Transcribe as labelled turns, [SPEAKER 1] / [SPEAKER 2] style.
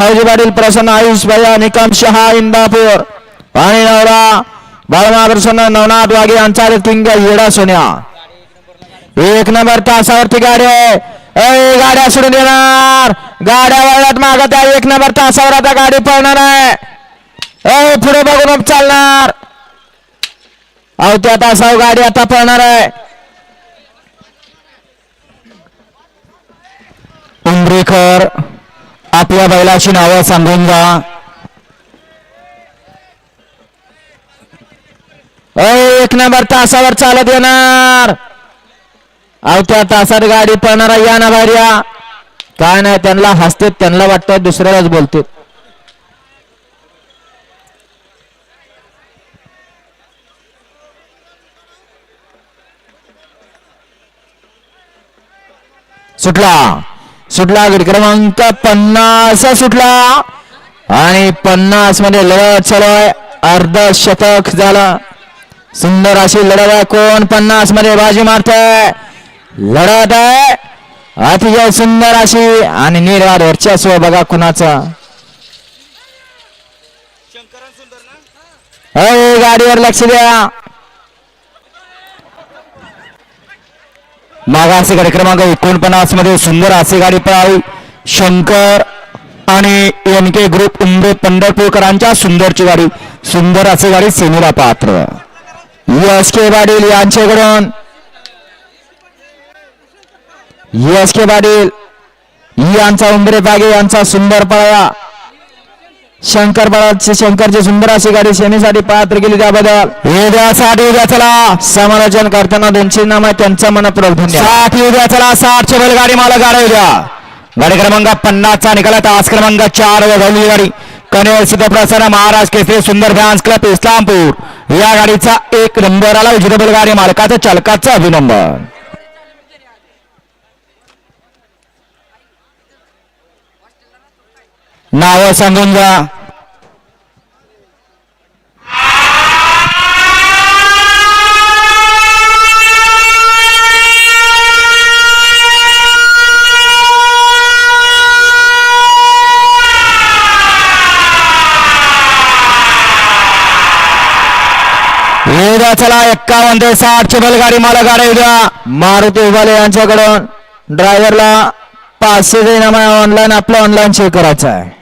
[SPEAKER 1] फौजी पाटील प्रसन्न आयुष भैया निकम शहा इंदापूर आणि नवरा बाळमा प्रसन्न नवनाथ वाघे यांचा किंग येडा सोन्या एक नंबर तासावरती गाडी आहे. गाड्या सोडून देणार गाड्या वळत मागत आहे. एक नंबर तासावर आता गाडी पळणार आहे. पुढे बघून चालणार अवत्या तासावर गाडी आता पळणार आहे. उंबरेकर आपल्या बैलाची नावं सांगून जा. एक नंबर तासावर चालत येणार अवत्या तासात गाडी पळणार या ना भार्या काय नाही त्यांना हसते त्यांना वाटतं दुसऱ्यालाच बोलते. सुटला गट क्रमांक 50 सुटला आणि 50 मध्ये लढत चालू आहे. अर्ध शतक झालं. सुंदर अशी लढत आहे. कोण 50 मध्ये बाजी मारतंय लढत आहे अतिशय सुंदर अशी आणि निर्वाद वर्चस्व बघा कुणाचा. गाडीवर लक्ष द्या. मागासी गाडी क्रमांक 49 मध्ये सुंदर अशी गाडी पळाली. शंकर आणि एन के ग्रुप उंबरे पंढरपूरकरांच्या सुंदरची गाडी. सुंदर अशी गाडी सेमीला पात्र. एस के पाटील यांच्याकडून एस के पाटील यांचा उंबरे बागे यांचा सुंदर पळा. शंकरची सुंदर अशी गाडी सेमीसाठी पात्र केली त्याबद्दल उद्यासाठी उद्या चला समालोचन करताना 200 नाम आहे त्यांचा मनपूर्वक धन्यवाद. उद्या चला 60 बैलगाडी मला गाडी उद्या गाडी क्रमांक 50 चा निकाला तास क्रमांक 4 वर धावली गाडी कनेर सिद्धप्रसन्न महाराज केसरी सुंदर फॅन्स क्लब इस्लामपूर या गाडीचा 1 नंबर आला. विजेता बैलगाडी मालकाचा चालकाचा अभिनंदन. नाव सांगून जा. उद्या चला 51 ते 60 ची बैलगाडी मला गाडी उद्या मारुती उभाले यांच्याकडून ड्रायव्हरला 500 ऑनलाईन आपलं ऑनलाईन चेक करायचं आहे.